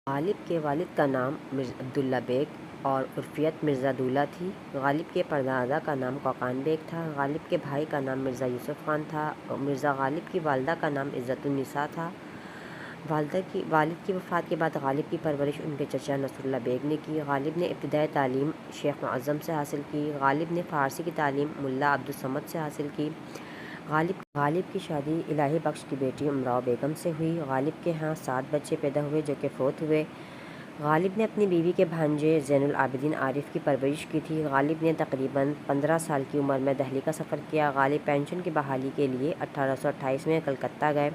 غالب کے والد کا نام عبداللہ بیگ اور عرفیت مرزا دولہ تھی۔ غالب کے پردادا کا نام کوقان بیگ تھا۔ غالب کے بھائی کا نام مرزا یوسف خان تھا۔ مرزا غالب کی والدہ کا نام عزت النساء تھا۔ والد کی وفات کے بعد غالب کی پرورش ان کے چچا نصر اللہ بیگ نے کی۔ غالب نے ابتدائی تعلیم شیخ معظم سے حاصل کی۔ غالب نے فارسی کی تعلیم ملا عبدالصمد سے حاصل کی۔ غالب کی شادی الہی بخش کی بیٹی امراؤ بیگم سے ہوئی۔ غالب کے ہاں 7 بچے پیدا ہوئے جو کہ فوت ہوئے۔ غالب نے اپنی بیوی کے بھانجے زین العابدین عارف کی پرورش کی تھی۔ غالب نے تقریباً 15 سال کی عمر میں دہلی کا سفر کیا۔ غالب پینشن کی بحالی کے لیے 1828 میں کلکتہ گئے۔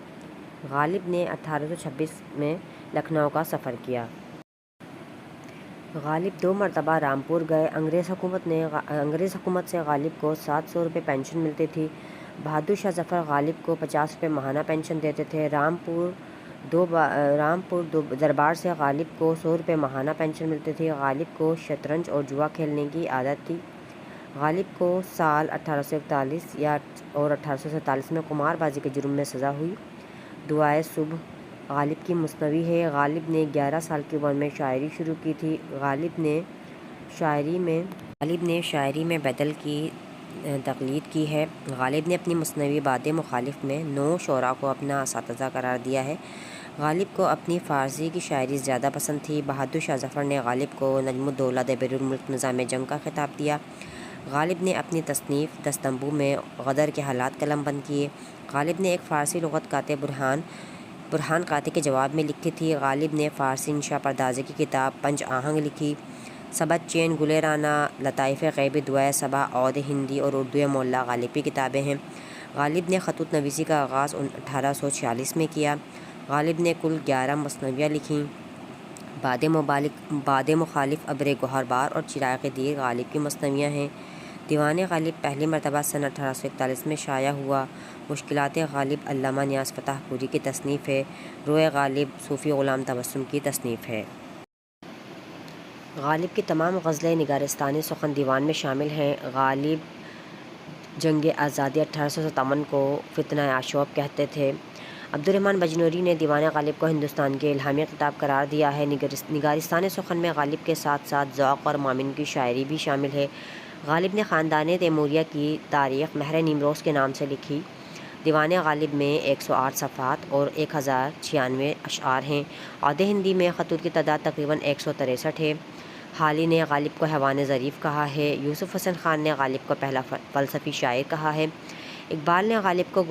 غالب نے 1826 میں لکھنؤ کا سفر کیا۔ غالب 2 مرتبہ رامپور گئے۔ انگریز حکومت سے غالب کو 700 روپے پینشن ملتی تھی۔ بہادر شاہ ظفر غالب کو 50 روپے ماہانہ پینشن دیتے تھے۔ رامپور دربار سے غالب کو 100 روپے ماہانہ پینشن ملتی تھی۔ غالب کو شطرنج اور جوا کھیلنے کی عادت تھی۔ غالب کو سال 1841 اور 1847 میں قمار بازی کے جرم میں سزا ہوئی۔ دعائے صبح غالب کی مثنوی ہے۔ غالب نے 11 سال کی عمر میں شاعری شروع کی تھی۔ غالب نے شاعری میں بدل کی تقلید کی ہے۔ غالب نے اپنی مثنوی باد مخالف میں 9 شعراء کو اپنا اساتذہ قرار دیا ہے۔ غالب کو اپنی فارسی کی شاعری زیادہ پسند تھی۔ بہادر شاہ ظفر نے غالب کو نجم الدولہ بیرون الملک نظام جنگ کا خطاب دیا۔ غالب نے اپنی تصنیف دستمبو میں غدر کے حالات قلم بند کیے۔ غالب نے ایک فارسی لغت کاتب برہان قاطع کے جواب میں لکھی تھی۔ غالب نے فارسی انشا پردازی کی کتاب پنج آہنگ لکھی۔ سبت چین، گل رانا، لطائف غیبی، دعائے صبح، عود ہندی اور اردو معلیٰ غالب کی کتابیں ہیں۔ غالب نے خطوط نویسی کا آغاز 1846 میں کیا۔ غالب نے کل 11 مثنویاں لکھیں۔ باد مخالف، ابر گوہر بار اور چراغ دیر غالب کی مثنویاں ہیں۔ دیوان غالب پہلی مرتبہ سن 1841 میں شائع ہوا۔ مشکلات غالب علامہ نیاز فتح پوری کی تصنیف ہے۔ روئے غالب صوفی غلام تبسم کی تصنیف ہے۔ غالب کی تمام غزلیں نگارستانی سخن دیوان میں شامل ہیں۔ غالب جنگ آزادی 1857 کو فتنہ آشوب کہتے تھے۔ عبدالرحمن بجنوری نے دیوان غالب کو ہندوستان کی الہامی کتاب قرار دیا ہے۔ نگارستان سخن میں غالب کے ساتھ ساتھ ذوق اور مامن کی شاعری بھی شامل ہے۔ غالب نے خاندان تیموریہ کی تاریخ مہر نیمروز کے نام سے لکھی۔ دیوان غالب میں 108 صفحات اور 1096 اشعار ہیں۔ عود ہندی میں خطوط کی تعداد تقریباً 163 ہے۔ حالی نے غالب کو حیوان ظریف کہا ہے۔ یوسف حسن خان نے غالب کو پہلا فلسفی شاعر کہا ہے۔ اقبال نے غالب کو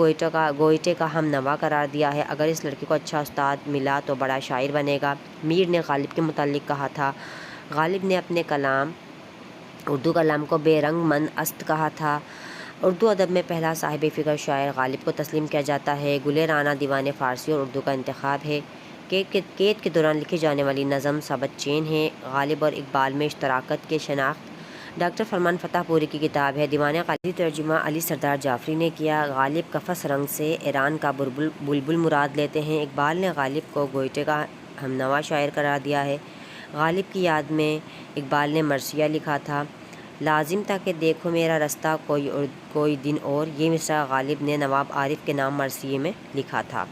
گوئٹے کا ہم نوا قرار دیا ہے۔ اگر اس لڑکے کو اچھا استاد ملا تو بڑا شاعر بنے گا۔ میر نے غالب کے متعلق کہا تھا، غالب نے اپنے اردو کلام کو بے رنگ من است کہا تھا۔ اردو ادب میں پہلا صاحب فکر شاعر غالب کو تسلیم کیا جاتا ہے۔ گل رانا دیوان فارسی اور اردو کا انتخاب ہے۔ قید کے دوران لکھی جانے والی نظم سبت چین ہے۔ غالب اور اقبال میں اشتراکات کی شناخت ڈاکٹر فرمان فتح پوری کی کتاب ہے۔ دیوان غالب ترجمہ علی سردار جعفری نے کیا۔ غالب قفس رنگ سے ایران کا بلبل مراد لیتے ہیں۔ اقبال نے غالب کو گوئٹے کا ہمنوا شاعر قرار دیا ہے۔ غالب کی یاد میں اقبال نے مرثیہ لکھا تھا، لازم تھا کہ دیکھو میرا رستہ کوئی دن اور۔ یہ مصرع غالب نے نواب عارف کے نام مرثیے میں لکھا تھا۔